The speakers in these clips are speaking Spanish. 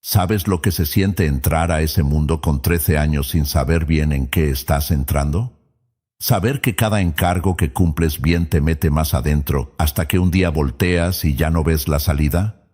¿Sabes lo que se siente entrar a ese mundo con 13 años sin saber bien en qué estás entrando? Saber que cada encargo que cumples bien te mete más adentro hasta que un día volteas y ya no ves la salida.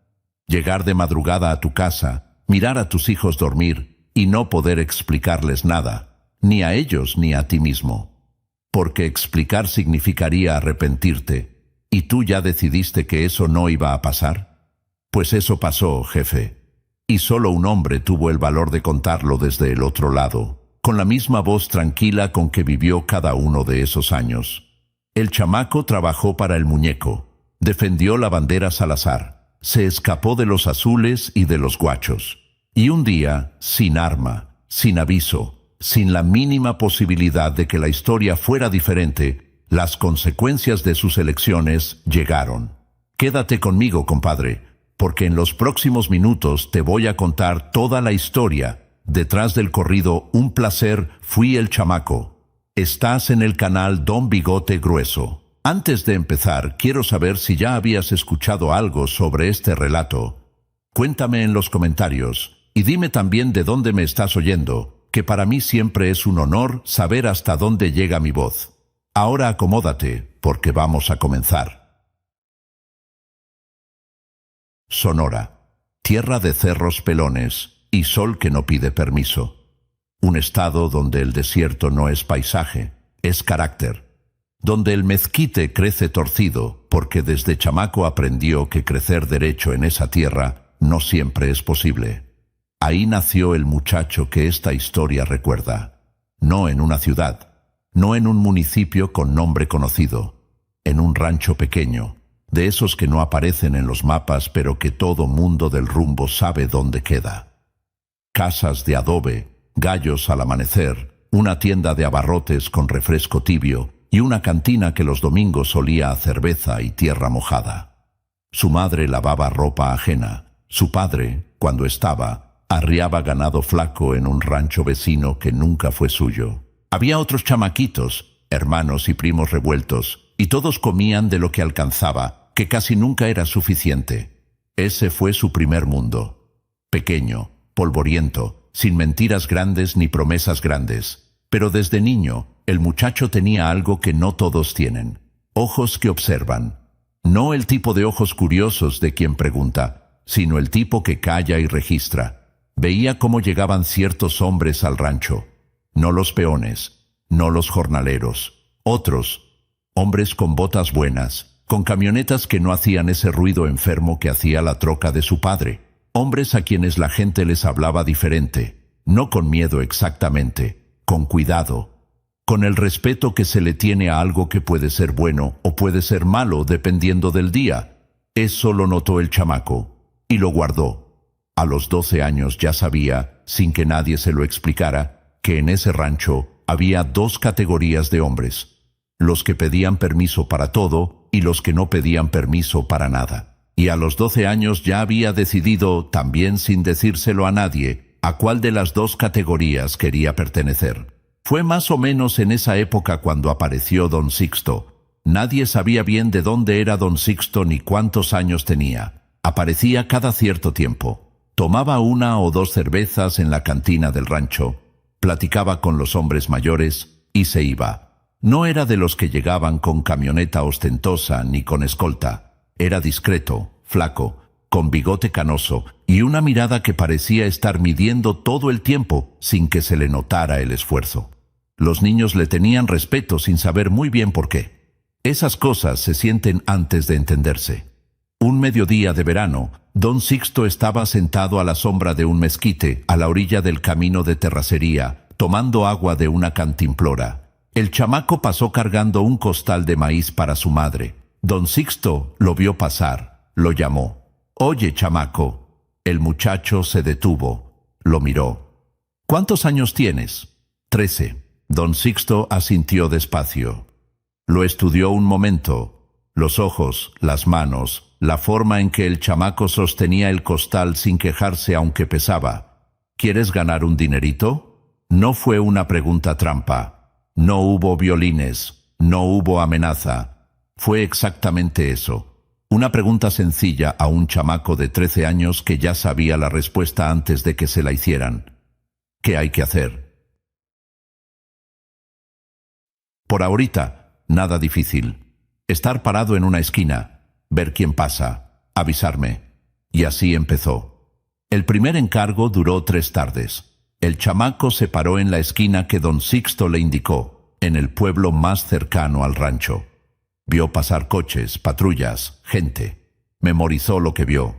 Llegar de madrugada a tu casa, mirar a tus hijos dormir y no poder explicarles nada, ni a ellos ni a ti mismo. Porque explicar significaría arrepentirte, y tú ya decidiste que eso no iba a pasar. Pues eso pasó, jefe. Y solo un hombre tuvo el valor de contarlo desde el otro lado, con la misma voz tranquila con que vivió cada uno de esos años. El chamaco trabajó para el muñeco, defendió la bandera Salazar, se escapó de los azules y de los guachos. Y un día, sin arma, sin aviso, sin la mínima posibilidad de que la historia fuera diferente, las consecuencias de sus elecciones llegaron. Quédate conmigo, compadre, porque en los próximos minutos te voy a contar toda la historia. Detrás del corrido Un placer, fui el chamaco. Estás en el canal Don Bigote Grueso. Antes de empezar, quiero saber si ya habías escuchado algo sobre este relato. Cuéntame en los comentarios y dime también de dónde me estás oyendo, que para mí siempre es un honor saber hasta dónde llega mi voz. Ahora acomódate, porque vamos a comenzar. Sonora, tierra de cerros pelones y sol que no pide permiso. Un estado donde el desierto no es paisaje, es carácter. Donde el mezquite crece torcido, porque desde chamaco aprendió que crecer derecho en esa tierra no siempre es posible. Ahí nació el muchacho que esta historia recuerda. No en una ciudad, no en un municipio con nombre conocido, en un rancho pequeño, de esos que no aparecen en los mapas pero que todo mundo del rumbo sabe dónde queda. Casas de adobe, gallos al amanecer, una tienda de abarrotes con refresco tibio y una cantina que los domingos olía a cerveza y tierra mojada. Su madre lavaba ropa ajena. Su padre, cuando estaba, arriaba ganado flaco en un rancho vecino que nunca fue suyo. Había otros chamaquitos, hermanos y primos revueltos, y todos comían de lo que alcanzaba, que casi nunca era suficiente. Ese fue su primer mundo. Pequeño, polvoriento, sin mentiras grandes ni promesas grandes. Pero desde niño, el muchacho tenía algo que no todos tienen. Ojos que observan. No el tipo de ojos curiosos de quien pregunta, sino el tipo que calla y registra. Veía cómo llegaban ciertos hombres al rancho. No los peones, no los jornaleros. Otros, hombres con botas buenas, con camionetas que no hacían ese ruido enfermo que hacía la troca de su padre. Hombres a quienes la gente les hablaba diferente, no con miedo exactamente, con cuidado, con el respeto que se le tiene a algo que puede ser bueno o puede ser malo dependiendo del día. Eso lo notó el chamaco, y lo guardó. A los 12 años ya sabía, sin que nadie se lo explicara, que en ese rancho había dos categorías de hombres: los que pedían permiso para todo y los que no pedían permiso para nada. Y a los 12 años ya había decidido, también sin decírselo a nadie, a cuál de las dos categorías quería pertenecer. Fue más o menos en esa época cuando apareció Don Sixto. Nadie sabía bien de dónde era Don Sixto ni cuántos años tenía. Aparecía cada cierto tiempo. Tomaba una o dos cervezas en la cantina del rancho, platicaba con los hombres mayores y se iba. No era de los que llegaban con camioneta ostentosa ni con escolta. Era discreto, flaco, con bigote canoso y una mirada que parecía estar midiendo todo el tiempo sin que se le notara el esfuerzo. Los niños le tenían respeto sin saber muy bien por qué. Esas cosas se sienten antes de entenderse. Un mediodía de verano, Don Sixto estaba sentado a la sombra de un mezquite a la orilla del camino de terracería, tomando agua de una cantimplora. El chamaco pasó cargando un costal de maíz para su madre. Don Sixto lo vio pasar, lo llamó. «Oye, chamaco». El muchacho se detuvo, lo miró. «¿Cuántos años tienes?» «13». Don Sixto asintió despacio. Lo estudió un momento. Los ojos, las manos, la forma en que el chamaco sostenía el costal sin quejarse aunque pesaba. «¿Quieres ganar un dinerito?» No fue una pregunta trampa. No hubo violines, no hubo amenaza. Fue exactamente eso. Una pregunta sencilla a un chamaco de 13 años que ya sabía la respuesta antes de que se la hicieran. ¿Qué hay que hacer? Por ahorita, nada difícil. Estar parado en una esquina, ver quién pasa, avisarme. Y así empezó. El primer encargo duró 3 tardes. El chamaco se paró en la esquina que don Sixto le indicó, en el pueblo más cercano al rancho. Vio pasar coches, patrullas, gente. Memorizó lo que vio.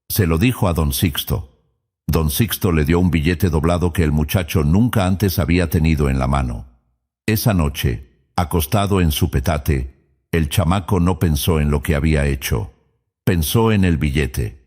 Se lo dijo a don Sixto. Don Sixto le dio un billete doblado que el muchacho nunca antes había tenido en la mano. Esa noche, acostado en su petate, el chamaco no pensó en lo que había hecho. Pensó en el billete,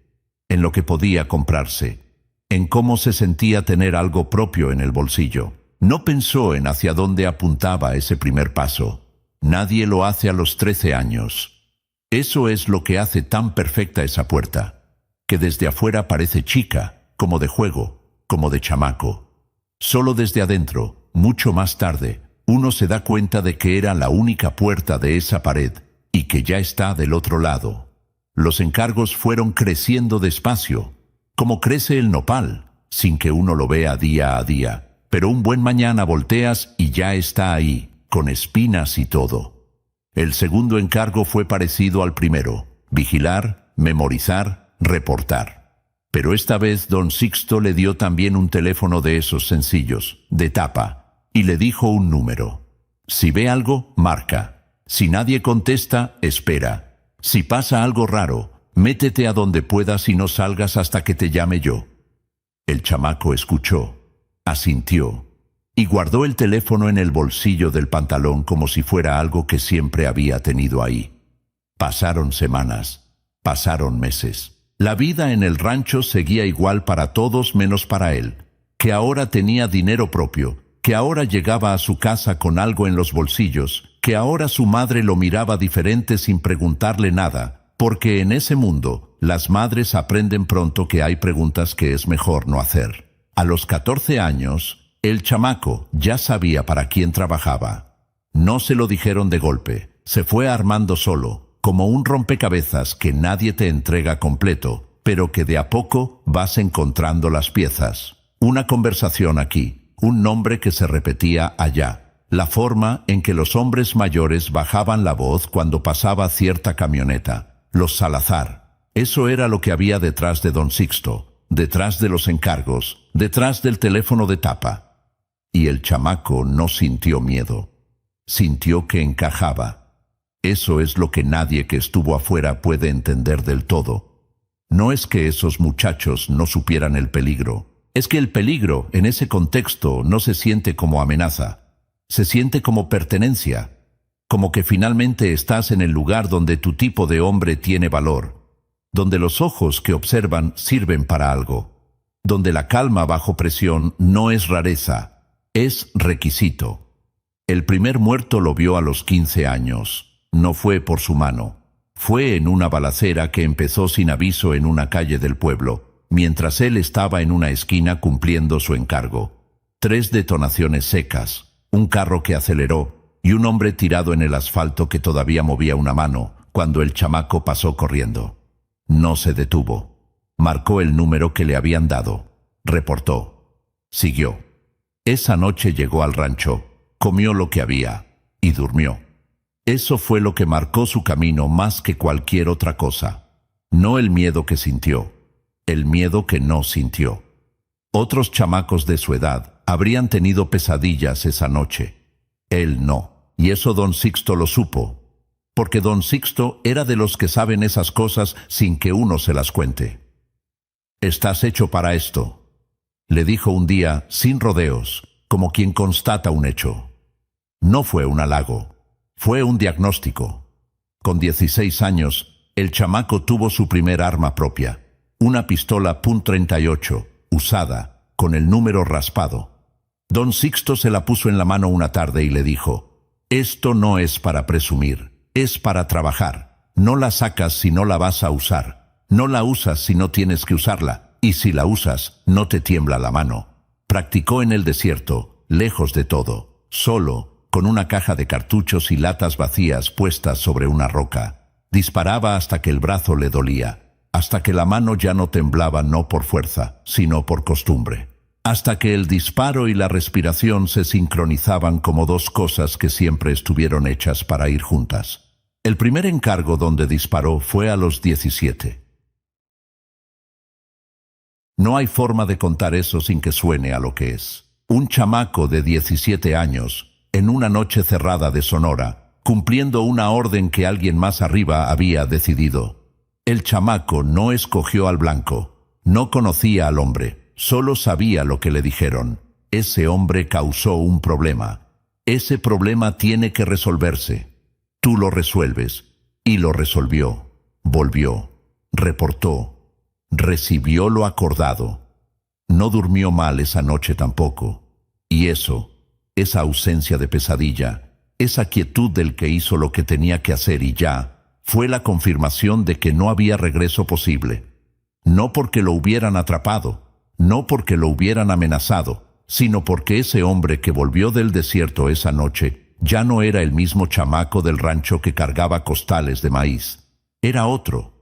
en lo que podía comprarse, en cómo se sentía tener algo propio en el bolsillo. No pensó en hacia dónde apuntaba ese primer paso. Nadie lo hace a los 13 años. Eso es lo que hace tan perfecta esa puerta, que desde afuera parece chica, como de juego, como de chamaco. Solo desde adentro, mucho más tarde, uno se da cuenta de que era la única puerta de esa pared y que ya está del otro lado. Los encargos fueron creciendo despacio, como crece el nopal, sin que uno lo vea día a día. Pero un buen mañana volteas y ya está ahí, con espinas y todo. El segundo encargo fue parecido al primero: vigilar, memorizar, reportar. Pero esta vez don Sixto le dio también un teléfono de esos sencillos, de tapa, y le dijo un número. Si ve algo, marca. Si nadie contesta, espera. Si pasa algo raro, métete a donde puedas y no salgas hasta que te llame yo. El chamaco escuchó, asintió, y guardó el teléfono en el bolsillo del pantalón como si fuera algo que siempre había tenido ahí. Pasaron semanas, pasaron meses. La vida en el rancho seguía igual para todos menos para él, que ahora tenía dinero propio, que ahora llegaba a su casa con algo en los bolsillos, que ahora su madre lo miraba diferente sin preguntarle nada, porque en ese mundo las madres aprenden pronto que hay preguntas que es mejor no hacer. A los 14 años, el chamaco ya sabía para quién trabajaba. No se lo dijeron de golpe, se fue armando solo, como un rompecabezas que nadie te entrega completo, pero que de a poco vas encontrando las piezas. Una conversación aquí, un nombre que se repetía allá, la forma en que los hombres mayores bajaban la voz cuando pasaba cierta camioneta, los Salazar. Eso era lo que había detrás de don Sixto, detrás de los encargos, detrás del teléfono de tapa. Y el chamaco no sintió miedo, sintió que encajaba. Eso es lo que nadie que estuvo afuera puede entender del todo. No es que esos muchachos no supieran el peligro, es que el peligro en ese contexto no se siente como amenaza, se siente como pertenencia, como que finalmente estás en el lugar donde tu tipo de hombre tiene valor, donde los ojos que observan sirven para algo, donde la calma bajo presión no es rareza, es requisito. El primer muerto lo vio a los 15 años. No fue por su mano. Fue en una balacera que empezó sin aviso en una calle del pueblo, mientras él estaba en una esquina cumpliendo su encargo. 3 detonaciones secas, un carro que aceleró y un hombre tirado en el asfalto que todavía movía una mano cuando el chamaco pasó corriendo. No se detuvo. Marcó el número que le habían dado. Reportó. Siguió. Esa noche llegó al rancho, comió lo que había y durmió. Eso fue lo que marcó su camino más que cualquier otra cosa. No el miedo que sintió, el miedo que no sintió. Otros chamacos de su edad habrían tenido pesadillas esa noche. Él no, y eso don Sixto lo supo, porque don Sixto era de los que saben esas cosas sin que uno se las cuente. «Estás hecho para esto», le dijo un día, sin rodeos, como quien constata un hecho. No fue un halago, fue un diagnóstico. Con 16 años, el chamaco tuvo su primer arma propia, una pistola .38, usada, con el número raspado. Don Sixto se la puso en la mano una tarde y le dijo: «Esto no es para presumir, es para trabajar. No la sacas si no la vas a usar. No la usas si no tienes que usarla, y si la usas, no te tiembla la mano». Practicó en el desierto, lejos de todo, solo, con una caja de cartuchos y latas vacías puestas sobre una roca. Disparaba hasta que el brazo le dolía, hasta que la mano ya no temblaba no por fuerza, sino por costumbre. Hasta que el disparo y la respiración se sincronizaban como dos cosas que siempre estuvieron hechas para ir juntas. El primer encargo donde disparó fue a los 17. No hay forma de contar eso sin que suene a lo que es. Un chamaco de 17 años, en una noche cerrada de Sonora, cumpliendo una orden que alguien más arriba había decidido. El chamaco no escogió al blanco, no conocía al hombre, solo sabía lo que le dijeron. Ese hombre causó un problema. Ese problema tiene que resolverse. Tú lo resuelves. Y lo resolvió. Volvió. Reportó. Recibió lo acordado. No durmió mal esa noche tampoco. Y eso, esa ausencia de pesadilla, esa quietud del que hizo lo que tenía que hacer y ya, fue la confirmación de que no había regreso posible. No porque lo hubieran atrapado, no porque lo hubieran amenazado, sino porque ese hombre que volvió del desierto esa noche ya no era el mismo chamaco del rancho que cargaba costales de maíz. Era otro,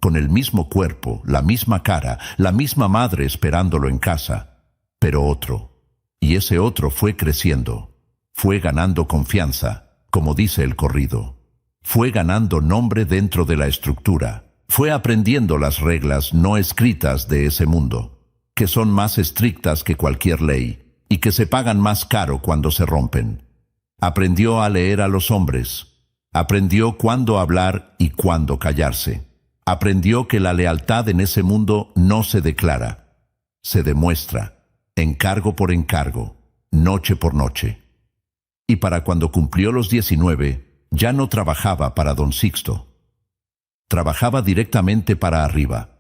con el mismo cuerpo, la misma cara, la misma madre esperándolo en casa, pero otro. Y ese otro fue creciendo, fue ganando confianza, como dice el corrido. Fue ganando nombre dentro de la estructura, fue aprendiendo las reglas no escritas de ese mundo, que son más estrictas que cualquier ley y que se pagan más caro cuando se rompen. Aprendió a leer a los hombres, aprendió cuándo hablar y cuándo callarse. Aprendió que la lealtad en ese mundo no se declara, se demuestra, encargo por encargo, noche por noche. Y para cuando cumplió los 19, ya no trabajaba para don Sixto. Trabajaba directamente para arriba.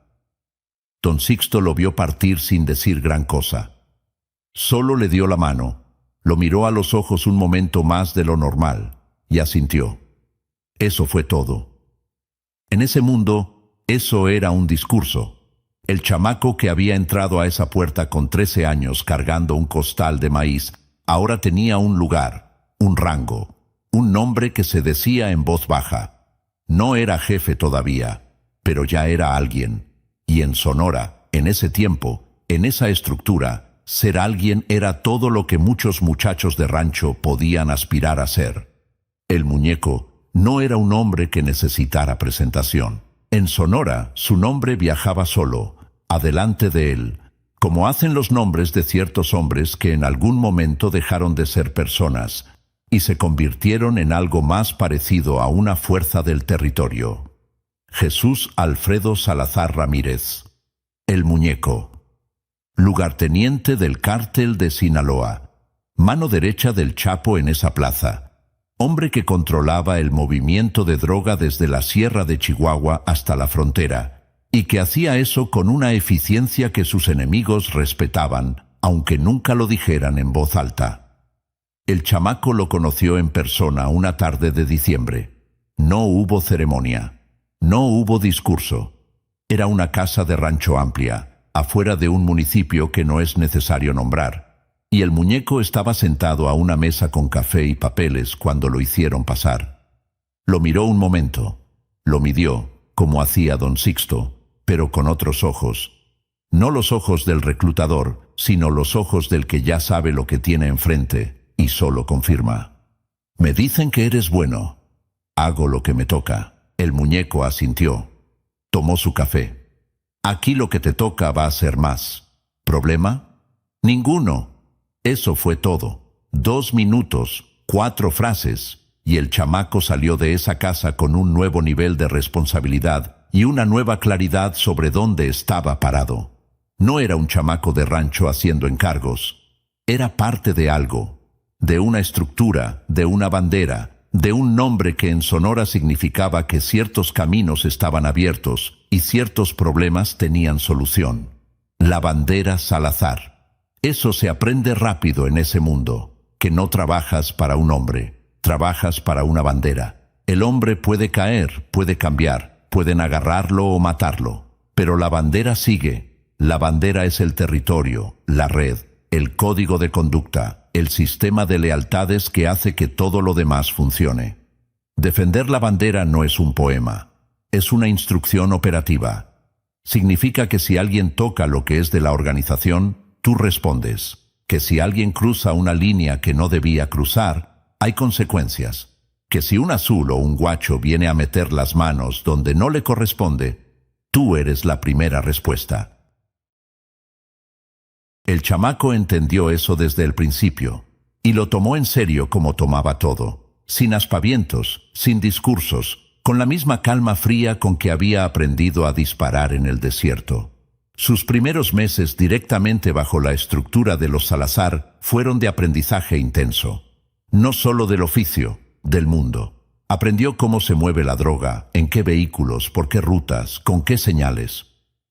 Don Sixto lo vio partir sin decir gran cosa. Solo le dio la mano, lo miró a los ojos un momento más de lo normal, y asintió. Eso fue todo. En ese mundo, eso era un discurso. El chamaco que había entrado a esa puerta con 13 años cargando un costal de maíz, ahora tenía un lugar, un rango, un nombre que se decía en voz baja. No era jefe todavía, pero ya era alguien. Y en Sonora, en ese tiempo, en esa estructura, ser alguien era todo lo que muchos muchachos de rancho podían aspirar a ser. El muñeco no era un hombre que necesitara presentación. En Sonora, su nombre viajaba solo, adelante de él, como hacen los nombres de ciertos hombres que en algún momento dejaron de ser personas y se convirtieron en algo más parecido a una fuerza del territorio. Jesús Alfredo Salazar Ramírez, el muñeco. Lugarteniente del cártel de Sinaloa, mano derecha del Chapo en esa plaza, hombre que controlaba el movimiento de droga desde la sierra de Chihuahua hasta la frontera, y que hacía eso con una eficiencia que sus enemigos respetaban, aunque nunca lo dijeran en voz alta. El chamaco lo conoció en persona una tarde de diciembre. No hubo ceremonia, no hubo discurso. Era una casa de rancho amplia, afuera de un municipio que no es necesario nombrar, y el muñeco estaba sentado a una mesa con café y papeles cuando lo hicieron pasar. Lo miró un momento, lo midió, como hacía don Sixto, pero con otros ojos. No los ojos del reclutador, sino los ojos del que ya sabe lo que tiene enfrente, y solo confirma. Me dicen que eres bueno. Hago lo que me toca. El muñeco asintió. Tomó su café. Aquí lo que te toca va a ser más. ¿Problema? Ninguno. Eso fue todo. 2 minutos, 4 frases, y el chamaco salió de esa casa con un nuevo nivel de responsabilidad y una nueva claridad sobre dónde estaba parado. No era un chamaco de rancho haciendo encargos. Era parte de algo, de una estructura, de una bandera, de un nombre que en Sonora significaba que ciertos caminos estaban abiertos y ciertos problemas tenían solución. La bandera Salazar. Eso se aprende rápido en ese mundo, que no trabajas para un hombre, trabajas para una bandera. El hombre puede caer, puede cambiar, pueden agarrarlo o matarlo, pero la bandera sigue. La bandera es el territorio, la red, el código de conducta, el sistema de lealtades que hace que todo lo demás funcione. Defender la bandera no es un poema, es una instrucción operativa. Significa que si alguien toca lo que es de la organización, tú respondes. Que si alguien cruza una línea que no debía cruzar, hay consecuencias. Que si un azul o un guacho viene a meter las manos donde no le corresponde, tú eres la primera respuesta. El chamaco entendió eso desde el principio, y lo tomó en serio como tomaba todo, sin aspavientos, sin discursos, con la misma calma fría con que había aprendido a disparar en el desierto. Sus primeros meses directamente bajo la estructura de los Salazar fueron de aprendizaje intenso. No solo del oficio, del mundo. Aprendió cómo se mueve la droga, en qué vehículos, por qué rutas, con qué señales.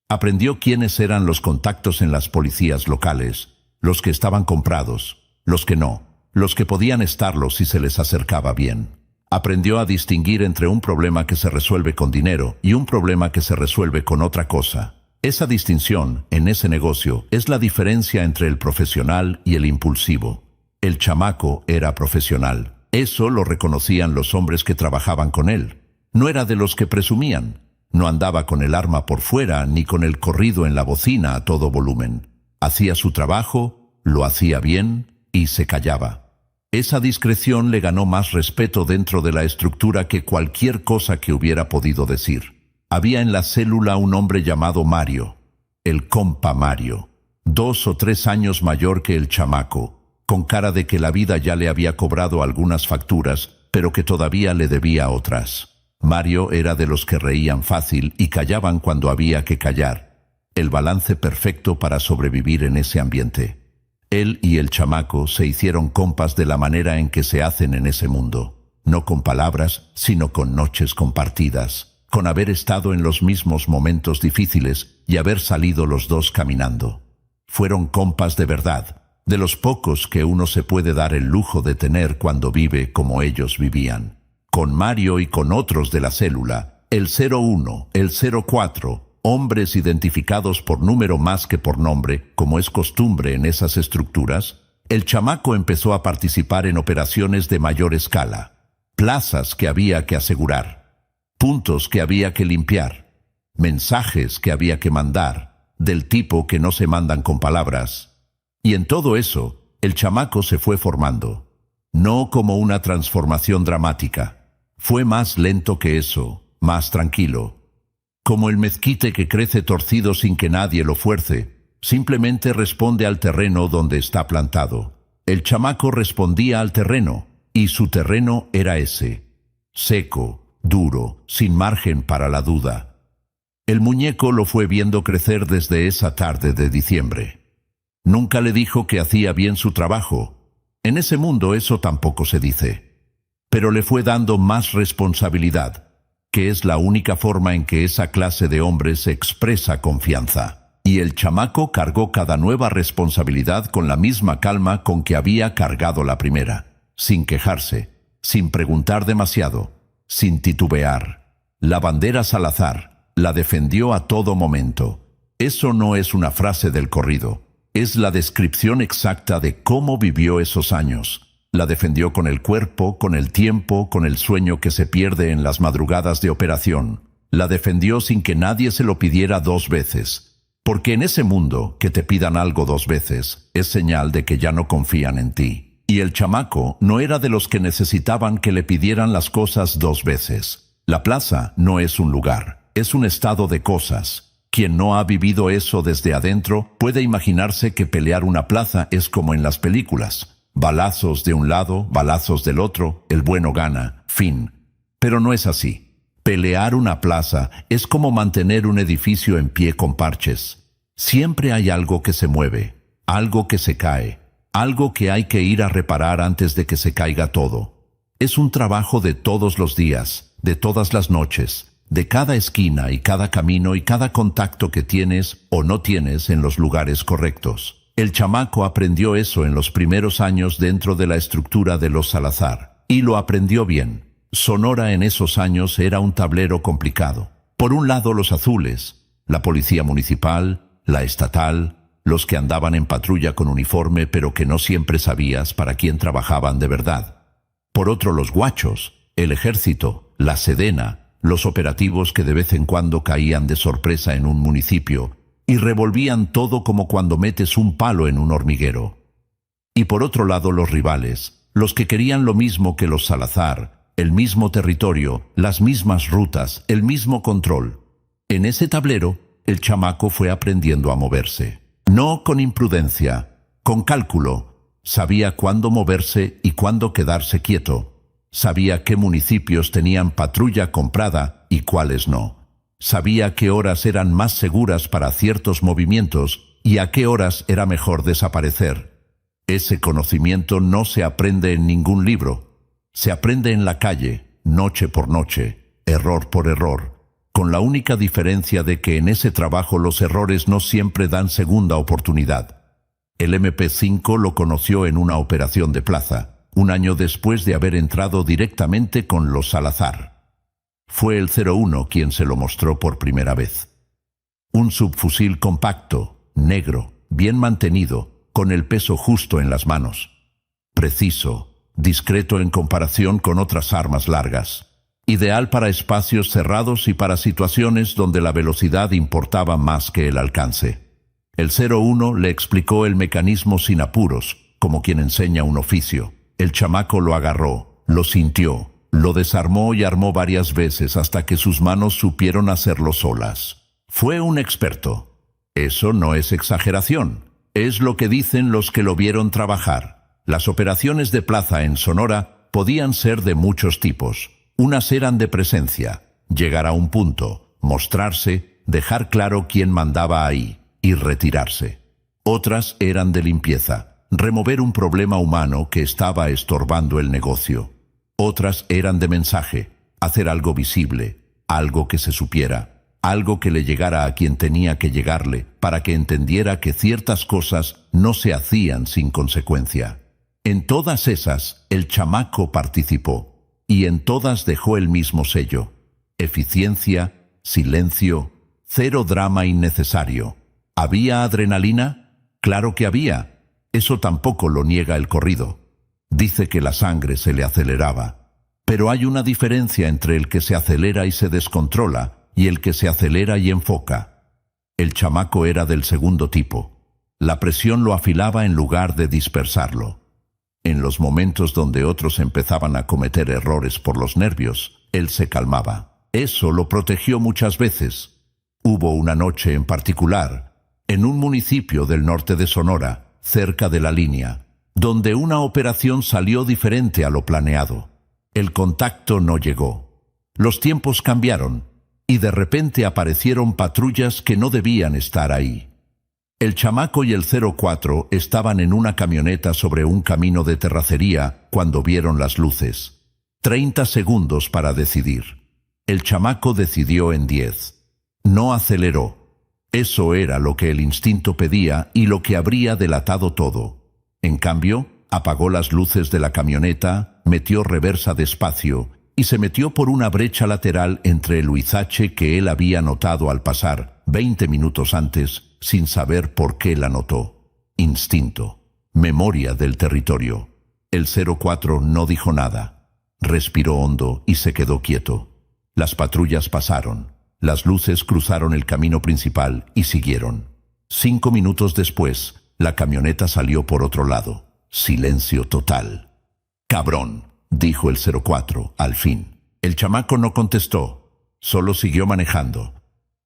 Aprendió quiénes eran los contactos en las policías locales, los que estaban comprados, los que no, los que podían estarlo si se les acercaba bien. Aprendió a distinguir entre un problema que se resuelve con dinero y un problema que se resuelve con otra cosa. Esa distinción, en ese negocio, es la diferencia entre el profesional y el impulsivo. El chamaco era profesional. Eso lo reconocían los hombres que trabajaban con él. No era de los que presumían. No andaba con el arma por fuera ni con el corrido en la bocina a todo volumen. Hacía su trabajo, lo hacía bien y se callaba. Esa discreción le ganó más respeto dentro de la estructura que cualquier cosa que hubiera podido decir. Había en la célula un hombre llamado Mario, el compa Mario, 2 o 3 años mayor que el chamaco, con cara de que la vida ya le había cobrado algunas facturas, pero que todavía le debía otras. Mario era de los que reían fácil y callaban cuando había que callar. El balance perfecto para sobrevivir en ese ambiente. Él y el chamaco se hicieron compas de la manera en que se hacen en ese mundo. No con palabras, sino con noches compartidas, con haber estado en los mismos momentos difíciles y haber salido los dos caminando. Fueron compas de verdad, de los pocos que uno se puede dar el lujo de tener cuando vive como ellos vivían. Con Mario y con otros de la célula, el 01, el 04, hombres identificados por número más que por nombre, como es costumbre en esas estructuras, el chamaco empezó a participar en operaciones de mayor escala, plazas que había que asegurar, puntos que había que limpiar, mensajes que había que mandar, del tipo que no se mandan con palabras. Y en todo eso, el chamaco se fue formando. No como una transformación dramática. Fue más lento que eso, más tranquilo. Como el mezquite que crece torcido sin que nadie lo fuerce, simplemente responde al terreno donde está plantado. El chamaco respondía al terreno, y su terreno era ese. Seco, duro, sin margen para la duda. El muñeco lo fue viendo crecer desde esa tarde de diciembre. Nunca le dijo que hacía bien su trabajo. En ese mundo eso tampoco se dice. Pero le fue dando más responsabilidad, que es la única forma en que esa clase de hombres expresa confianza. Y el chamaco cargó cada nueva responsabilidad con la misma calma con que había cargado la primera, sin quejarse, sin preguntar demasiado, sin titubear. La bandera Salazar la defendió a todo momento. Eso no es una frase del corrido, es la descripción exacta de cómo vivió esos años. La defendió con el cuerpo, con el tiempo, con el sueño que se pierde en las madrugadas de operación. La defendió sin que nadie se lo pidiera 2 veces. Porque en ese mundo, que te pidan algo 2 veces, es señal de que ya no confían en ti. Y el chamaco no era de los que necesitaban que le pidieran las cosas 2 veces. La plaza no es un lugar, es un estado de cosas. Quien no ha vivido eso desde adentro puede imaginarse que pelear una plaza es como en las películas. Balazos de un lado, balazos del otro, el bueno gana, fin. Pero no es así. Pelear una plaza es como mantener un edificio en pie con parches. Siempre hay algo que se mueve, algo que se cae, algo que hay que ir a reparar antes de que se caiga todo. Es un trabajo de todos los días, de todas las noches, de cada esquina y cada camino y cada contacto que tienes o no tienes en los lugares correctos. El chamaco aprendió eso en los primeros años dentro de la estructura de los Salazar, y lo aprendió bien. Sonora en esos años era un tablero complicado. Por un lado los azules, la policía municipal, la estatal, los que andaban en patrulla con uniforme pero que no siempre sabías para quién trabajaban de verdad. Por otro los guachos, el ejército, la sedena, los operativos que de vez en cuando caían de sorpresa en un municipio y revolvían todo como cuando metes un palo en un hormiguero. Y por otro lado los rivales, los que querían lo mismo que los Salazar, el mismo territorio, las mismas rutas, el mismo control. En ese tablero, el chamaco fue aprendiendo a moverse. No con imprudencia, con cálculo. Sabía cuándo moverse y cuándo quedarse quieto. Sabía qué municipios tenían patrulla comprada y cuáles no. Sabía qué horas eran más seguras para ciertos movimientos y a qué horas era mejor desaparecer. Ese conocimiento no se aprende en ningún libro. Se aprende en la calle, noche por noche, error por error, con la única diferencia de que en ese trabajo los errores no siempre dan segunda oportunidad. El MP5 lo conoció en una operación de plaza, un año después de haber entrado directamente con los Salazar. Fue el 01 quien se lo mostró por primera vez. Un subfusil compacto, negro, bien mantenido, con el peso justo en las manos. Preciso, discreto en comparación con otras armas largas. Ideal para espacios cerrados y para situaciones donde la velocidad importaba más que el alcance. El 01 le explicó el mecanismo sin apuros, como quien enseña un oficio. El chamaco lo agarró, lo sintió, lo desarmó y armó varias veces hasta que sus manos supieron hacerlo solas. Fue un experto. Eso no es exageración. Es lo que dicen los que lo vieron trabajar. Las operaciones de plaza en Sonora podían ser de muchos tipos. Unas eran de presencia, llegar a un punto, mostrarse, dejar claro quién mandaba ahí y retirarse. Otras eran de limpieza, remover un problema humano que estaba estorbando el negocio. Otras eran de mensaje, hacer algo visible, algo que se supiera, algo que le llegara a quien tenía que llegarle para que entendiera que ciertas cosas no se hacían sin consecuencia. En todas esas, el chamaco participó, y en todas dejó el mismo sello: eficiencia, silencio, cero drama innecesario. ¿Había adrenalina? Claro que había. Eso tampoco lo niega el corrido. Dice que la sangre se le aceleraba. Pero hay una diferencia entre el que se acelera y se descontrola y el que se acelera y enfoca. El chamaco era del segundo tipo. La presión lo afilaba en lugar de dispersarlo. En los momentos donde otros empezaban a cometer errores por los nervios, él se calmaba. Eso lo protegió muchas veces. Hubo una noche en particular, en un municipio del norte de Sonora, cerca de la línea, donde una operación salió diferente a lo planeado. El contacto no llegó. Los tiempos cambiaron, y de repente aparecieron patrullas que no debían estar ahí. El chamaco y el 04 estaban en una camioneta sobre un camino de terracería cuando vieron las luces. 30 segundos para decidir. El chamaco decidió en 10. No aceleró. Eso era lo que el instinto pedía y lo que habría delatado todo. En cambio, apagó las luces de la camioneta, metió reversa despacio y se metió por una brecha lateral entre el huizache que él había notado al pasar 20 minutos antes, sin saber por qué la notó. Instinto. Memoria del territorio. El 04 no dijo nada. Respiró hondo y se quedó quieto. Las patrullas pasaron. Las luces cruzaron el camino principal y siguieron. 5 minutos después, la camioneta salió por otro lado. Silencio total. «Cabrón», dijo el 04, al fin. El chamaco no contestó, solo siguió manejando.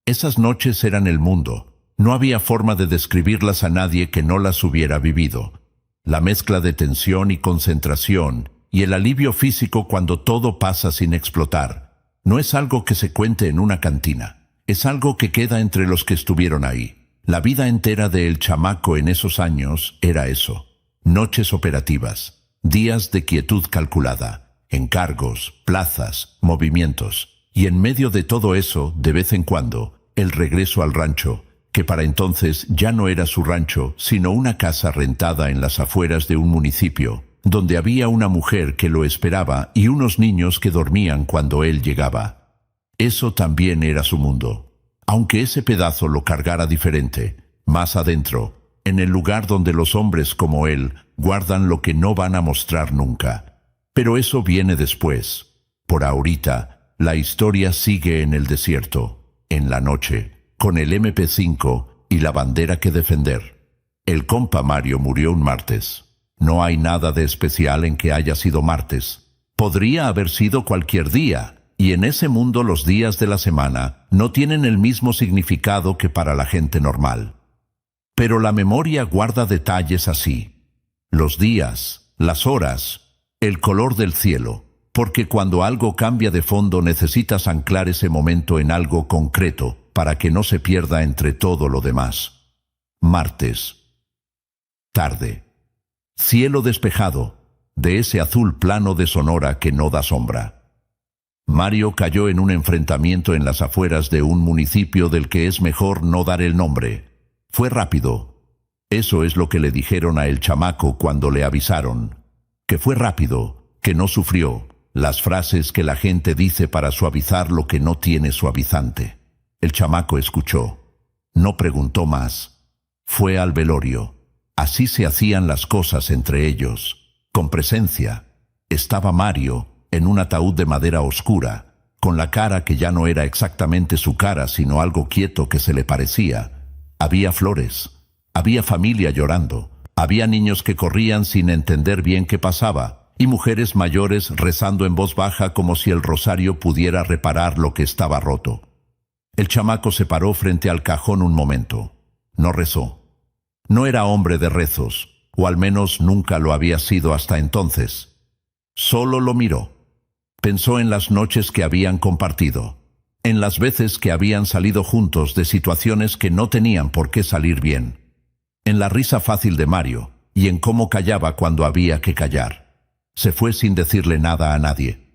Esas noches eran el mundo. No había forma de describirlas a nadie que no las hubiera vivido. La mezcla de tensión y concentración y el alivio físico cuando todo pasa sin explotar. No es algo que se cuente en una cantina, es algo que queda entre los que estuvieron ahí. La vida entera del chamaco en esos años era eso. Noches operativas, días de quietud calculada, encargos, plazas, movimientos. Y en medio de todo eso, de vez en cuando, el regreso al rancho, que para entonces ya no era su rancho, sino una casa rentada en las afueras de un municipio, donde había una mujer que lo esperaba y unos niños que dormían cuando él llegaba. Eso también era su mundo, aunque ese pedazo lo cargara diferente, más adentro, en el lugar donde los hombres como él guardan lo que no van a mostrar nunca. Pero eso viene después. Por ahorita, La historia sigue en el desierto, en la noche, con el MP5 y la bandera que defender. El compa Mario murió un martes. No hay nada de especial en que haya sido martes. Podría haber sido cualquier día, y en ese mundo los días de la semana no tienen el mismo significado que para la gente normal. Pero la memoria guarda detalles así. Los días, las horas, el color del cielo, porque cuando algo cambia de fondo necesitas anclar ese momento en algo concreto para que no se pierda entre todo lo demás. Martes. Tarde. Cielo despejado, de ese azul plano de Sonora que no da sombra. Mario cayó en un enfrentamiento en las afueras de un municipio del que es mejor no dar el nombre. Fue rápido. Eso es lo que le dijeron a el chamaco cuando le avisaron. Que fue rápido, que no sufrió. Las frases que la gente dice para suavizar lo que no tiene suavizante. El chamaco escuchó. No preguntó más. Fue al velorio. Así se hacían las cosas entre ellos. Con presencia. Estaba Mario, en un ataúd de madera oscura, con la cara que ya no era exactamente su cara, sino algo quieto que se le parecía. Había flores. Había familia llorando. Había niños que corrían sin entender bien qué pasaba, y mujeres mayores rezando en voz baja como si el rosario pudiera reparar lo que estaba roto. El chamaco se paró frente al cajón un momento. No rezó. No era hombre de rezos, o al menos nunca lo había sido hasta entonces. Solo lo miró. Pensó en las noches que habían compartido, en las veces que habían salido juntos de situaciones que no tenían por qué salir bien, en la risa fácil de Mario y en cómo callaba cuando había que callar. Se fue sin decirle nada a nadie.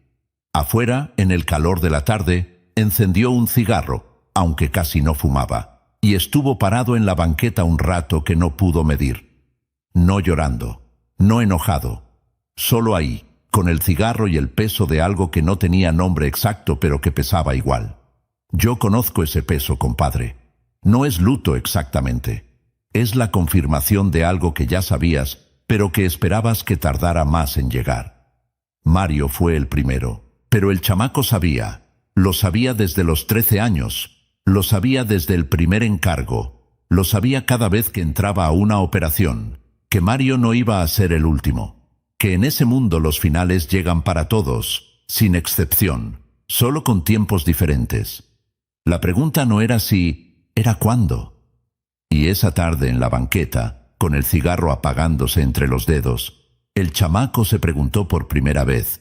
Afuera, en el calor de la tarde, encendió un cigarro, aunque casi no fumaba, y estuvo parado en la banqueta un rato que no pudo medir. No llorando, no enojado, solo ahí, con el cigarro y el peso de algo que no tenía nombre exacto pero que pesaba igual. Yo conozco ese peso, compadre. No es luto exactamente. Es la confirmación de algo que ya sabías, pero que esperabas que tardara más en llegar. Mario fue el primero, pero el chamaco sabía. Lo sabía desde los 13 años. Lo sabía desde el primer encargo. Lo sabía cada vez que entraba a una operación. Que Mario no iba a ser el último. Que en ese mundo los finales llegan para todos, sin excepción, solo con tiempos diferentes. La pregunta no era si, era cuándo. Y esa tarde en la banqueta, con el cigarro apagándose entre los dedos, el chamaco se preguntó por primera vez,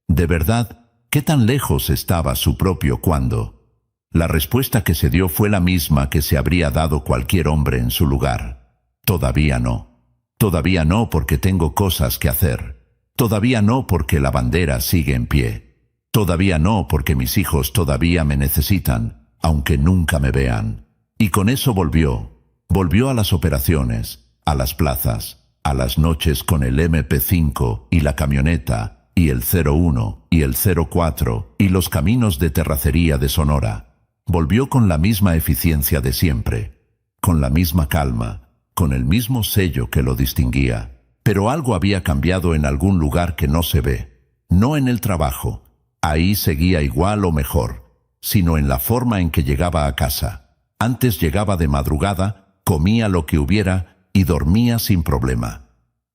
¿de verdad, qué tan lejos estaba su propio cuándo? La respuesta que se dio fue la misma que se habría dado cualquier hombre en su lugar. Todavía no. Todavía no porque tengo cosas que hacer. Todavía no porque la bandera sigue en pie. Todavía no porque mis hijos todavía me necesitan, aunque nunca me vean. Y con eso volvió. Volvió a las operaciones, a las plazas, a las noches con el MP5 y la camioneta, y el 01 y el 04 y los caminos de terracería de Sonora. Volvió con la misma eficiencia de siempre, con la misma calma, con el mismo sello que lo distinguía. Pero algo había cambiado en algún lugar que no se ve. No en el trabajo, ahí seguía igual o mejor, sino en la forma en que llegaba a casa. Antes llegaba de madrugada, comía lo que hubiera y dormía sin problema.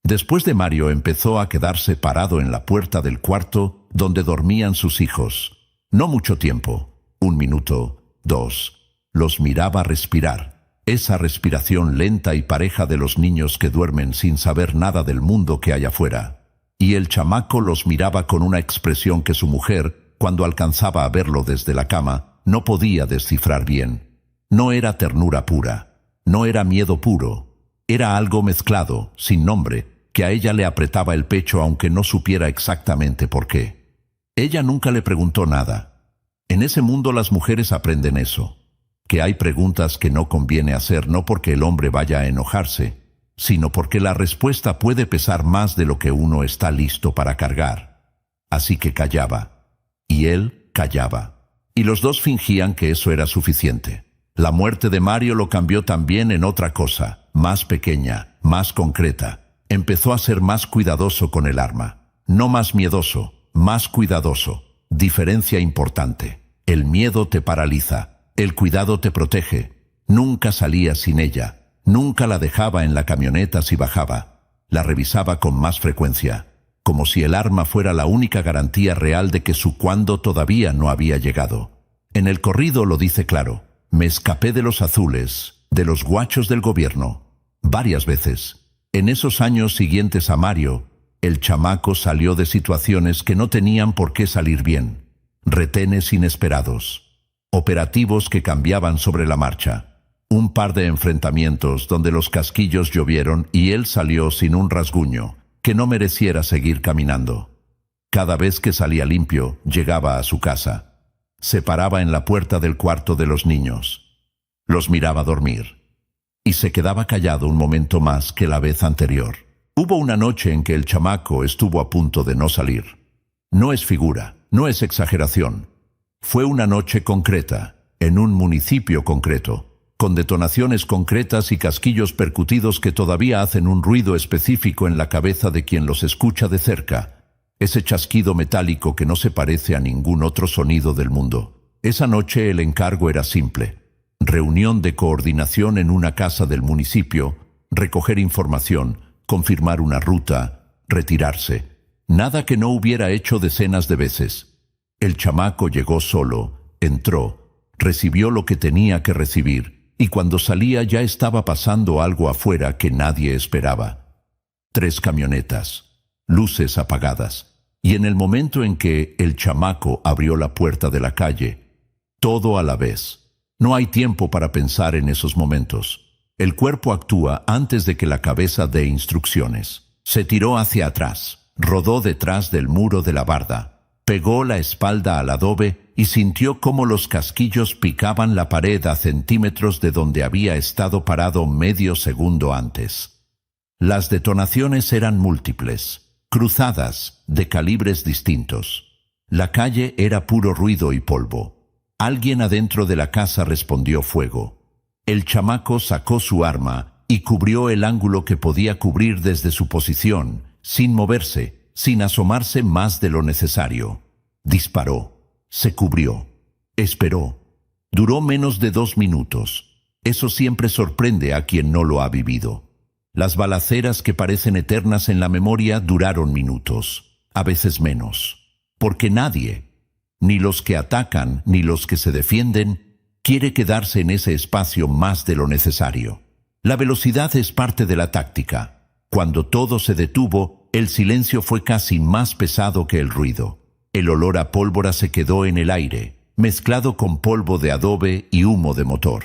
Después de Mario empezó a quedarse parado en la puerta del cuarto donde dormían sus hijos. No mucho tiempo, 1 minuto, 2. Los miraba respirar, esa respiración lenta y pareja de los niños que duermen sin saber nada del mundo que hay afuera. Y el chamaco los miraba con una expresión que su mujer, cuando alcanzaba a verlo desde la cama, no podía descifrar bien. No era ternura pura, no era miedo puro, era algo mezclado, sin nombre, que a ella le apretaba el pecho aunque no supiera exactamente por qué. Ella nunca le preguntó nada. En ese mundo las mujeres aprenden eso, que hay preguntas que no conviene hacer no porque el hombre vaya a enojarse, sino porque la respuesta puede pesar más de lo que uno está listo para cargar. Así que callaba, y él callaba, y los dos fingían que eso era suficiente. La muerte de Mario lo cambió también en otra cosa, más pequeña, más concreta. Empezó a ser más cuidadoso con el arma, no más miedoso, más cuidadoso. Diferencia importante. El miedo te paraliza, el cuidado te protege. Nunca salía sin ella, nunca la dejaba en la camioneta si bajaba. La revisaba con más frecuencia, como si el arma fuera la única garantía real de que su cuándo todavía no había llegado. En el corrido lo dice claro: me escapé de los azules, de los guachos del gobierno. Varias veces. En esos años siguientes a Mario, el chamaco salió de situaciones que no tenían por qué salir bien. Retenes inesperados. Operativos que cambiaban sobre la marcha. Un par de enfrentamientos donde los casquillos llovieron y él salió sin un rasguño que no mereciera seguir caminando. Cada vez que salía limpio, llegaba a su casa. Se paraba en la puerta del cuarto de los niños. Los miraba dormir. Y se quedaba callado un momento más que la vez anterior. Hubo una noche en que el chamaco estuvo a punto de no salir. No es figura, no es exageración. Fue una noche concreta, en un municipio concreto, con detonaciones concretas y casquillos percutidos que todavía hacen un ruido específico en la cabeza de quien los escucha de cerca. Ese chasquido metálico que no se parece a ningún otro sonido del mundo. Esa noche el encargo era simple. Reunión de coordinación en una casa del municipio, recoger información, confirmar una ruta, retirarse. Nada que no hubiera hecho decenas de veces. El chamaco llegó solo, entró, recibió lo que tenía que recibir, y cuando salía ya estaba pasando algo afuera que nadie esperaba. 3 camionetas, luces apagadas, y en el momento en que el chamaco abrió la puerta de la calle, todo a la vez. No hay tiempo para pensar en esos momentos. El cuerpo actúa antes de que la cabeza dé instrucciones. Se tiró hacia atrás, rodó detrás del muro de la barda, pegó la espalda al adobe y sintió cómo los casquillos picaban la pared a centímetros de donde había estado parado medio segundo antes. Las detonaciones eran múltiples, cruzadas, de calibres distintos. La calle era puro ruido y polvo. Alguien adentro de la casa respondió fuego. El chamaco sacó su arma y cubrió el ángulo que podía cubrir desde su posición, sin moverse, sin asomarse más de lo necesario. Disparó, se cubrió, esperó. Duró menos de 2 minutos. Eso siempre sorprende a quien no lo ha vivido. Las balaceras que parecen eternas en la memoria duraron minutos, a veces menos. Porque nadie, ni los que atacan ni los que se defienden, quiere quedarse en ese espacio más de lo necesario. La velocidad es parte de la táctica. Cuando todo se detuvo, el silencio fue casi más pesado que el ruido. El olor a pólvora se quedó en el aire, mezclado con polvo de adobe y humo de motor.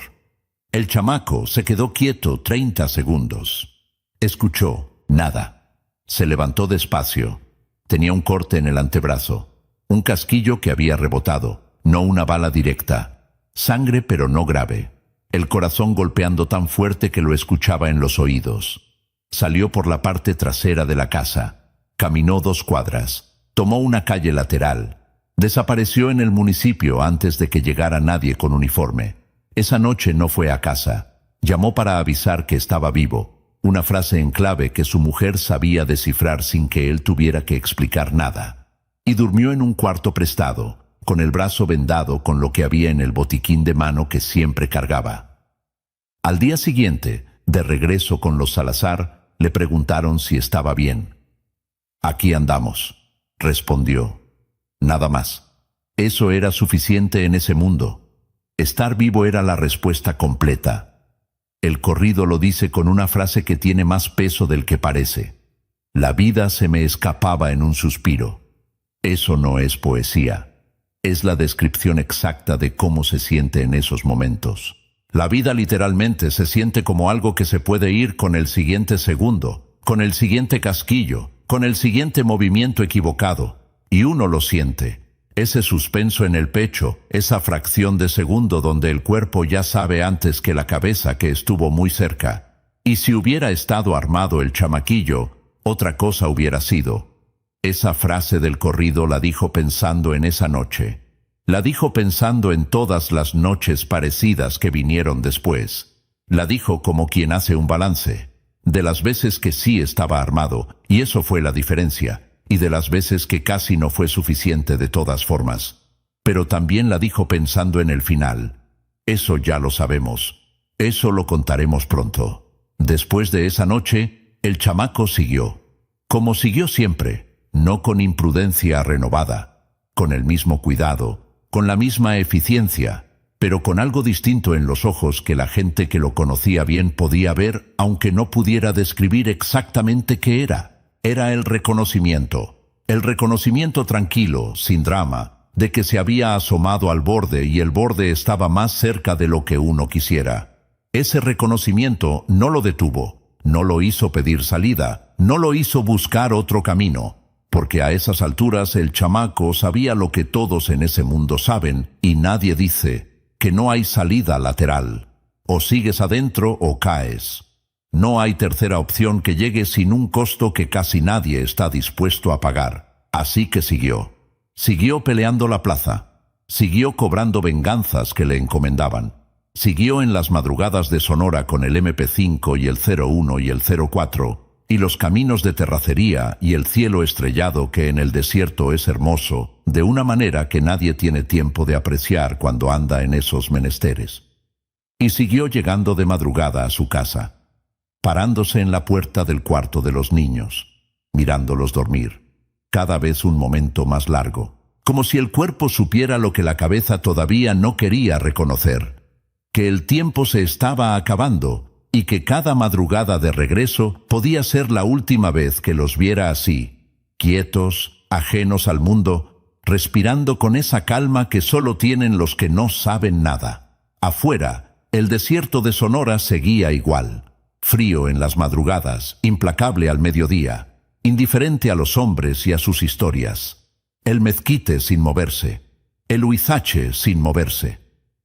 El chamaco se quedó quieto 30 segundos. Escuchó, nada. Se levantó despacio. Tenía un corte en el antebrazo, un casquillo que había rebotado, no una bala directa. Sangre pero no grave. El corazón golpeando tan fuerte que lo escuchaba en los oídos. Salió por la parte trasera de la casa. Caminó 2 cuadras. Tomó una calle lateral. Desapareció en el municipio antes de que llegara nadie con uniforme. Esa noche no fue a casa. Llamó para avisar que estaba vivo. Una frase en clave que su mujer sabía descifrar sin que él tuviera que explicar nada. Y durmió en un cuarto prestado, con el brazo vendado con lo que había en el botiquín de mano que siempre cargaba. Al día siguiente, de regreso con los Salazar, le preguntaron si estaba bien. «Aquí andamos», respondió. Nada más. Eso era suficiente en ese mundo. Estar vivo era la respuesta completa. El corrido lo dice con una frase que tiene más peso del que parece. La vida se me escapaba en un suspiro. Eso no es poesía. Es la descripción exacta de cómo se siente en esos momentos. La vida literalmente se siente como algo que se puede ir con el siguiente segundo, con el siguiente casquillo, con el siguiente movimiento equivocado. Y uno lo siente. Ese suspenso en el pecho, esa fracción de segundo donde el cuerpo ya sabe antes que la cabeza que estuvo muy cerca. Y si hubiera estado armado el chamaquillo, otra cosa hubiera sido. Esa frase del corrido la dijo pensando en esa noche. La dijo pensando en todas las noches parecidas que vinieron después. La dijo como quien hace un balance, de las veces que sí estaba armado, y eso fue la diferencia, y de las veces que casi no fue suficiente de todas formas. Pero también la dijo pensando en el final. Eso ya lo sabemos. Eso lo contaremos pronto. Después de esa noche, el chamaco siguió. Como siguió siempre, no con imprudencia renovada, con el mismo cuidado, con la misma eficiencia, pero con algo distinto en los ojos que la gente que lo conocía bien podía ver, aunque no pudiera describir exactamente qué era. Era el reconocimiento tranquilo, sin drama, de que se había asomado al borde y el borde estaba más cerca de lo que uno quisiera. Ese reconocimiento no lo detuvo, no lo hizo pedir salida, no lo hizo buscar otro camino, porque a esas alturas el chamaco sabía lo que todos en ese mundo saben y nadie dice, que no hay salida lateral. O sigues adentro o caes. No hay tercera opción que llegue sin un costo que casi nadie está dispuesto a pagar. Así que siguió. Siguió peleando la plaza. Siguió cobrando venganzas que le encomendaban. Siguió en las madrugadas de Sonora con el MP5 y el 01 y el 04, y los caminos de terracería y el cielo estrellado que en el desierto es hermoso, de una manera que nadie tiene tiempo de apreciar cuando anda en esos menesteres. Y siguió llegando de madrugada a su casa, parándose en la puerta del cuarto de los niños, mirándolos dormir, cada vez un momento más largo, como si el cuerpo supiera lo que la cabeza todavía no quería reconocer, que el tiempo se estaba acabando y que cada madrugada de regreso podía ser la última vez que los viera así, quietos, ajenos al mundo, respirando con esa calma que solo tienen los que no saben nada. Afuera, el desierto de Sonora seguía igual, frío en las madrugadas, implacable al mediodía, indiferente a los hombres y a sus historias. El mezquite sin moverse, el huizache sin moverse,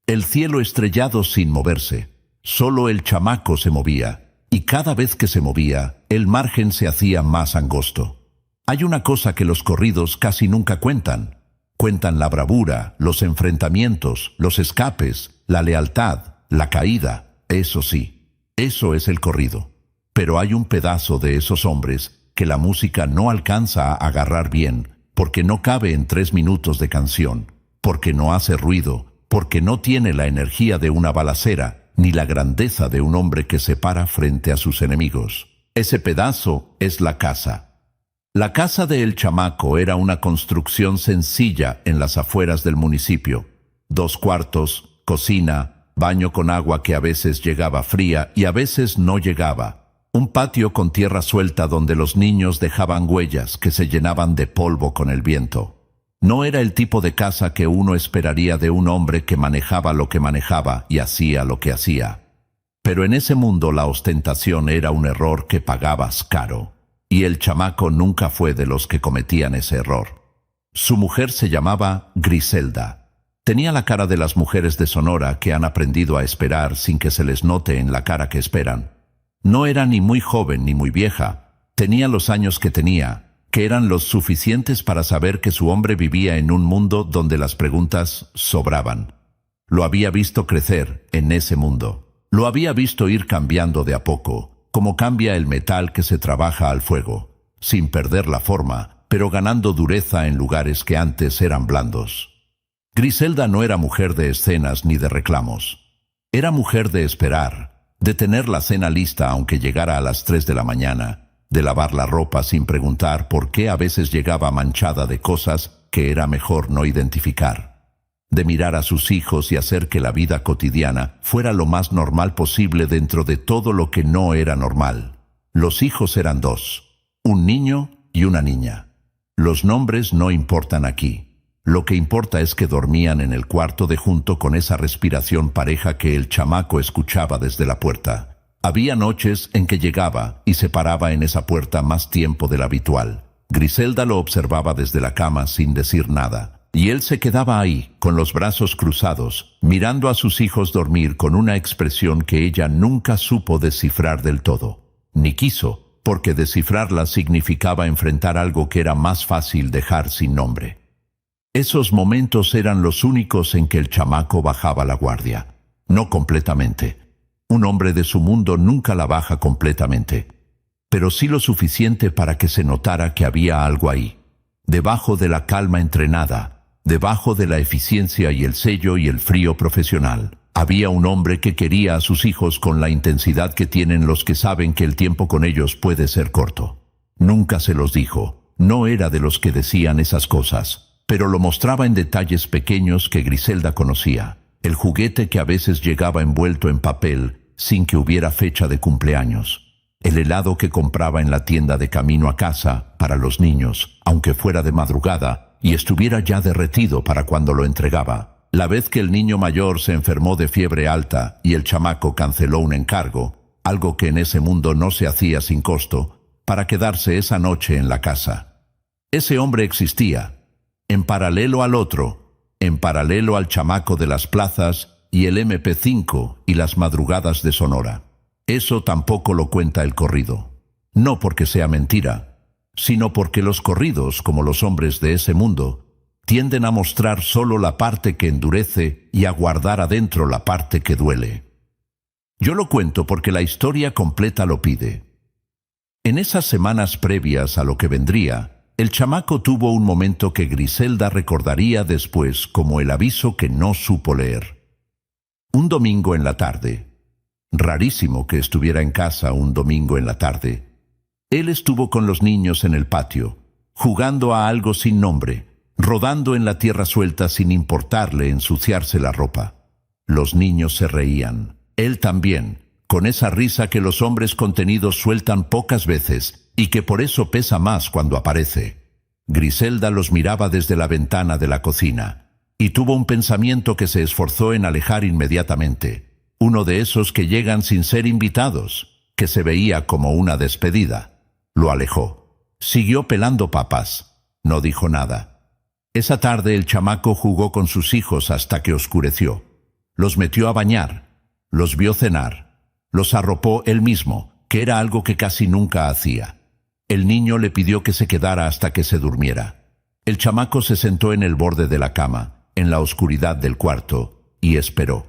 el cielo estrellado sin moverse. Solo el chamaco se movía, y cada vez que se movía, el margen se hacía más angosto. Hay una cosa que los corridos casi nunca cuentan. Cuentan la bravura, los enfrentamientos, los escapes, la lealtad, la caída. Eso sí, eso es el corrido. Pero hay un pedazo de esos hombres que la música no alcanza a agarrar bien, porque no cabe en 3 minutos de canción, porque no hace ruido, porque no tiene la energía de una balacera, ni la grandeza de un hombre que se para frente a sus enemigos. Ese pedazo es la casa. La casa de El Chamaco era una construcción sencilla en las afueras del municipio. 2 cuartos, cocina, baño con agua que a veces llegaba fría y a veces no llegaba. Un patio con tierra suelta donde los niños dejaban huellas que se llenaban de polvo con el viento. No era el tipo de casa que uno esperaría de un hombre que manejaba lo que manejaba y hacía lo que hacía. Pero en ese mundo la ostentación era un error que pagabas caro, y el chamaco nunca fue de los que cometían ese error. Su mujer se llamaba Griselda. Tenía la cara de las mujeres de Sonora que han aprendido a esperar sin que se les note en la cara que esperan. No era ni muy joven ni muy vieja, tenía los años que tenía, que eran los suficientes para saber que su hombre vivía en un mundo donde las preguntas sobraban. Lo había visto crecer en ese mundo. Lo había visto ir cambiando de a poco, como cambia el metal que se trabaja al fuego, sin perder la forma, pero ganando dureza en lugares que antes eran blandos. Griselda no era mujer de escenas ni de reclamos. Era mujer de esperar, de tener la cena lista aunque llegara a las 3 de la mañana, de lavar la ropa sin preguntar por qué a veces llegaba manchada de cosas que era mejor no identificar, de mirar a sus hijos y hacer que la vida cotidiana fuera lo más normal posible dentro de todo lo que no era normal. Los hijos eran 2, un niño y una niña. Los nombres no importan aquí. Lo que importa es que dormían en el cuarto de junto con esa respiración pareja que el chamaco escuchaba desde la puerta. Había noches en que llegaba y se paraba en esa puerta más tiempo del habitual. Griselda lo observaba desde la cama sin decir nada, y él se quedaba ahí, con los brazos cruzados, mirando a sus hijos dormir con una expresión que ella nunca supo descifrar del todo. Ni quiso, porque descifrarla significaba enfrentar algo que era más fácil dejar sin nombre. Esos momentos eran los únicos en que el chamaco bajaba la guardia. No completamente. Un hombre de su mundo nunca la baja completamente. pero sí lo suficiente para que se notara que había algo ahí. Debajo de la calma entrenada, debajo de la eficiencia y el sello y el frío profesional, había un hombre que quería a sus hijos con la intensidad que tienen los que saben que el tiempo con ellos puede ser corto. Nunca se los dijo, no era de los que decían esas cosas, pero lo mostraba en detalles pequeños que Griselda conocía. El juguete que a veces llegaba envuelto en papel sin que hubiera fecha de cumpleaños. El helado que compraba en la tienda de camino a casa para los niños, aunque fuera de madrugada y estuviera ya derretido para cuando lo entregaba. La vez que el niño mayor se enfermó de fiebre alta y el chamaco canceló un encargo, algo que en ese mundo no se hacía sin costo, para quedarse esa noche en la casa. Ese hombre existía, en paralelo al otro, en paralelo al chamaco de las plazas y el MP5 y las madrugadas de Sonora. Eso tampoco lo cuenta el corrido. No porque sea mentira, sino porque los corridos, como los hombres de ese mundo, tienden a mostrar solo la parte que endurece y a guardar adentro la parte que duele. Yo lo cuento porque la historia completa lo pide. En esas semanas previas a lo que vendría, el chamaco tuvo un momento que Griselda recordaría después como el aviso que no supo leer. Un domingo en la tarde. Rarísimo que estuviera en casa un domingo en la tarde. Él estuvo con los niños en el patio, jugando a algo sin nombre, rodando en la tierra suelta sin importarle ensuciarse la ropa. Los niños se reían, él también, con esa risa que los hombres contenidos sueltan pocas veces y que por eso pesa más cuando aparece. Griselda los miraba desde la ventana de la cocina y tuvo un pensamiento que se esforzó en alejar inmediatamente, uno de esos que llegan sin ser invitados, que se veía como una despedida. Lo alejó. Siguió pelando papas. No dijo nada. Esa tarde el chamaco jugó con sus hijos hasta que oscureció. Los metió a bañar, los vio cenar, los arropó él mismo, que era algo que casi nunca hacía. El niño le pidió que se quedara hasta que se durmiera. El chamaco se sentó en el borde de la cama, en la oscuridad del cuarto, y esperó.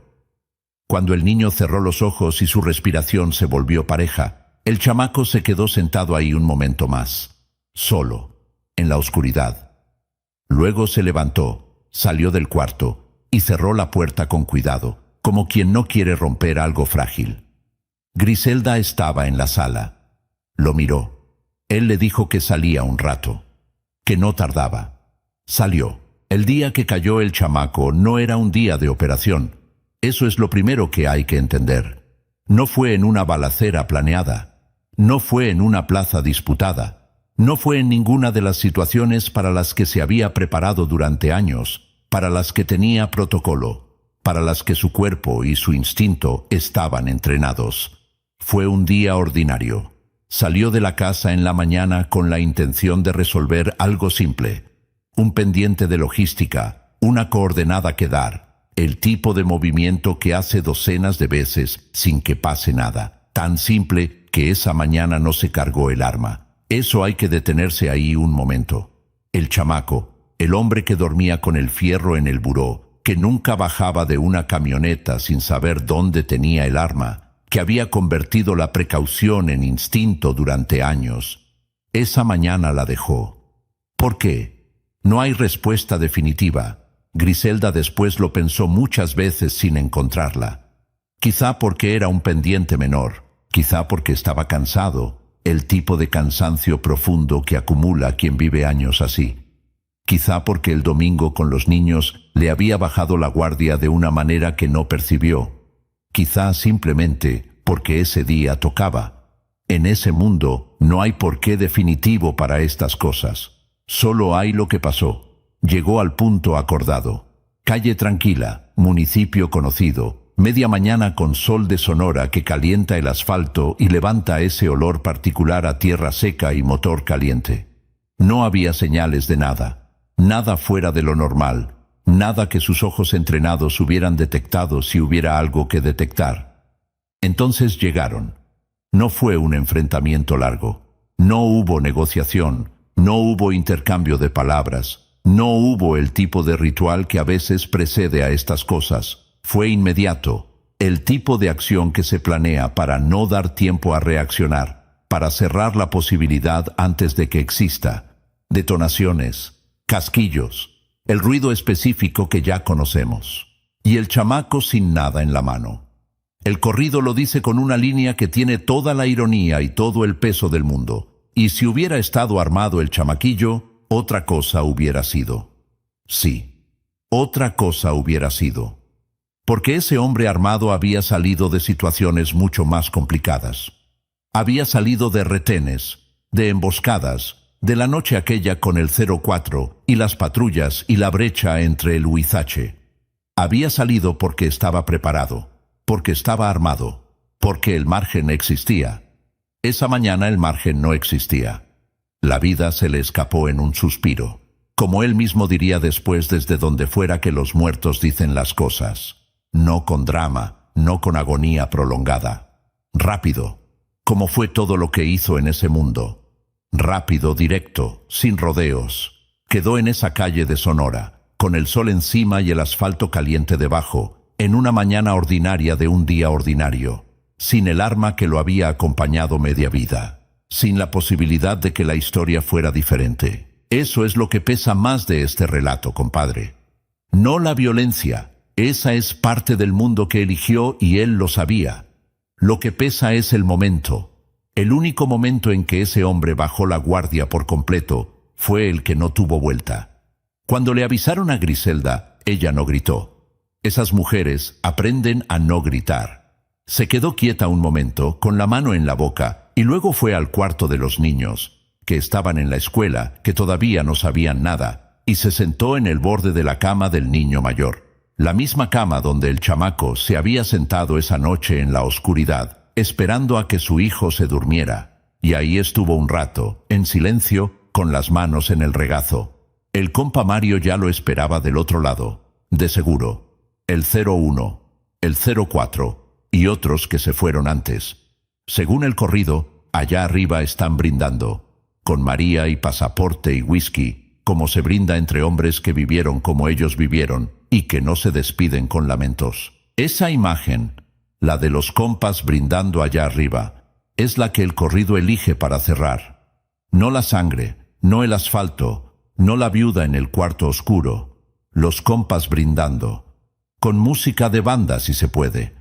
Cuando el niño cerró los ojos y su respiración se volvió pareja, el chamaco se quedó sentado ahí un momento más, solo, en la oscuridad. Luego se levantó, salió del cuarto y cerró la puerta con cuidado, como quien no quiere romper algo frágil. Griselda estaba en la sala. Lo miró. Él le dijo que salía un rato, que no tardaba. Salió. El día que cayó el chamaco no era un día de operación. Eso es lo primero que hay que entender. No fue en una balacera planeada. No fue en una plaza disputada. No fue en ninguna de las situaciones para las que se había preparado durante años, para las que tenía protocolo, para las que su cuerpo y su instinto estaban entrenados. Fue un día ordinario. Salió de la casa en la mañana con la intención de resolver algo simple, un pendiente de logística, una coordenada que dar, el tipo de movimiento que hace docenas de veces sin que pase nada, tan simple que esa mañana no se cargó el arma. Eso hay que detenerse ahí un momento. El chamaco, el hombre que dormía con el fierro en el buró, que nunca bajaba de una camioneta sin saber dónde tenía el arma, que había convertido la precaución en instinto durante años. Esa mañana la dejó. ¿Por qué? No hay respuesta definitiva. Griselda después lo pensó muchas veces sin encontrarla. Quizá porque era un pendiente menor, quizá porque estaba cansado, el tipo de cansancio profundo que acumula quien vive años así. Quizá porque el domingo con los niños le había bajado la guardia de una manera que no percibió. Quizá simplemente porque ese día tocaba. En ese mundo no hay porqué definitivo para estas cosas. Solo hay lo que pasó. Llegó al punto acordado. Calle tranquila, municipio conocido. Media mañana con sol de Sonora que calienta el asfalto y levanta ese olor particular a tierra seca y motor caliente. No había señales de nada, nada fuera de lo normal, nada que sus ojos entrenados hubieran detectado si hubiera algo que detectar. Entonces llegaron. No fue un enfrentamiento largo, no hubo negociación, no hubo intercambio de palabras, no hubo el tipo de ritual que a veces precede a estas cosas. Fue inmediato, el tipo de acción que se planea para no dar tiempo a reaccionar. para cerrar la posibilidad antes de que exista. Detonaciones, casquillos, el ruido específico que ya conocemos. Y el chamaco sin nada en la mano. El corrido lo dice con una línea que tiene toda la ironía y todo el peso del mundo. Y si hubiera estado armado el chamaquillo, otra cosa hubiera sido. Sí, otra cosa hubiera sido. Porque ese hombre armado había salido de situaciones mucho más complicadas. Había salido de retenes, de emboscadas, de la noche aquella con el 04 y las patrullas y la brecha entre el Huizache. Había salido porque estaba preparado, porque estaba armado, porque el margen existía. Esa mañana el margen no existía. La vida se le escapó en un suspiro, como él mismo diría después desde donde fuera que los muertos dicen las cosas. No con drama, no con agonía prolongada. Rápido, como fue todo lo que hizo en ese mundo. Rápido, directo, sin rodeos. Quedó en esa calle de Sonora, con el sol encima y el asfalto caliente debajo, en una mañana ordinaria de un día ordinario, sin el arma que lo había acompañado media vida, sin la posibilidad de que la historia fuera diferente. Eso es lo que pesa más de este relato, compadre. No la violencia, esa es parte del mundo que eligió y él lo sabía. Lo que pesa es el momento. El único momento en que ese hombre bajó la guardia por completo fue el que no tuvo vuelta. Cuando le avisaron a Griselda, ella no gritó. Esas mujeres aprenden a no gritar. Se quedó quieta un momento, con la mano en la boca, y luego fue al cuarto de los niños, que estaban en la escuela, que todavía no sabían nada, y se sentó en el borde de la cama del niño mayor. La misma cama donde el chamaco se había sentado esa noche en la oscuridad, esperando a que su hijo se durmiera, y ahí estuvo un rato, en silencio, con las manos en el regazo. El compa Mario ya lo esperaba del otro lado, de seguro. El 01, el 04 y otros que se fueron antes. Según el corrido, allá arriba están brindando, con María y pasaporte y whisky, como se brinda entre hombres que vivieron como ellos vivieron y que no se despiden con lamentos. Esa imagen, la de los compas brindando allá arriba, es la que el corrido elige para cerrar. No la sangre, no el asfalto, no la viuda en el cuarto oscuro. Los compas brindando. Con música de banda si se puede.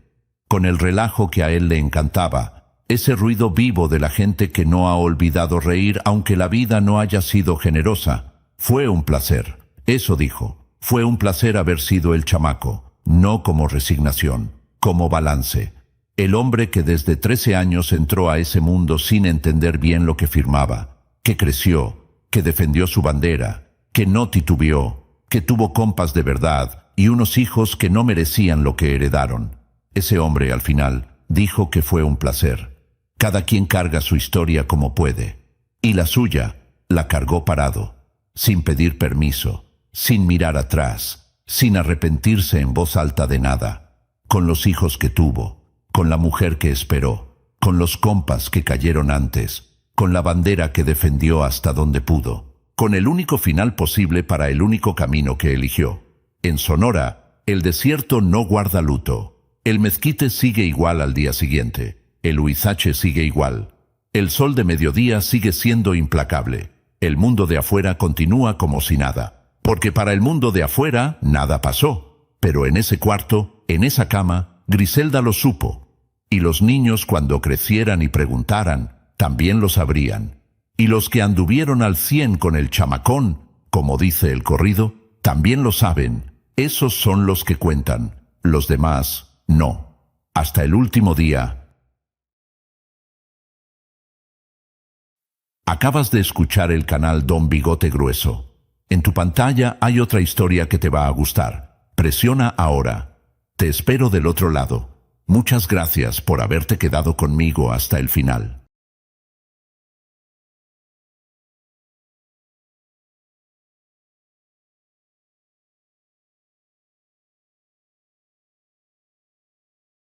Con el relajo que a él le encantaba. Ese ruido vivo de la gente que no ha olvidado reír aunque la vida no haya sido generosa. Fue un placer. Eso dijo. Fue un placer haber sido el chamaco. No como resignación. Como balance. El hombre que desde 13 años entró a ese mundo sin entender bien lo que firmaba, que creció, que defendió su bandera, que no titubeó, que tuvo compas de verdad y unos hijos que no merecían lo que heredaron. Ese hombre, al final, dijo que fue un placer. Cada quien carga su historia como puede, y la suya la cargó parado, sin pedir permiso, sin mirar atrás, sin arrepentirse en voz alta de nada. Con los hijos que tuvo, con la mujer que esperó, con los compas que cayeron antes, con la bandera que defendió hasta donde pudo, con el único final posible para el único camino que eligió. En Sonora, el desierto no guarda luto. El mezquite sigue igual al día siguiente. El Huizache sigue igual. El sol de mediodía sigue siendo implacable. El mundo de afuera continúa como si nada. Porque para el mundo de afuera nada pasó. Pero en ese cuarto, en esa cama, Griselda lo supo. Y los niños cuando crecieran y preguntaran, también lo sabrían. Y los que anduvieron al 100 con el chamacón, como dice el corrido, también lo saben. Esos son los que cuentan. Los demás, no. Hasta el último día. Acabas de escuchar el canal Don Bigote Grueso. En tu pantalla hay otra historia que te va a gustar. Presiona ahora. Te espero del otro lado. Muchas gracias por haberte quedado conmigo hasta el final.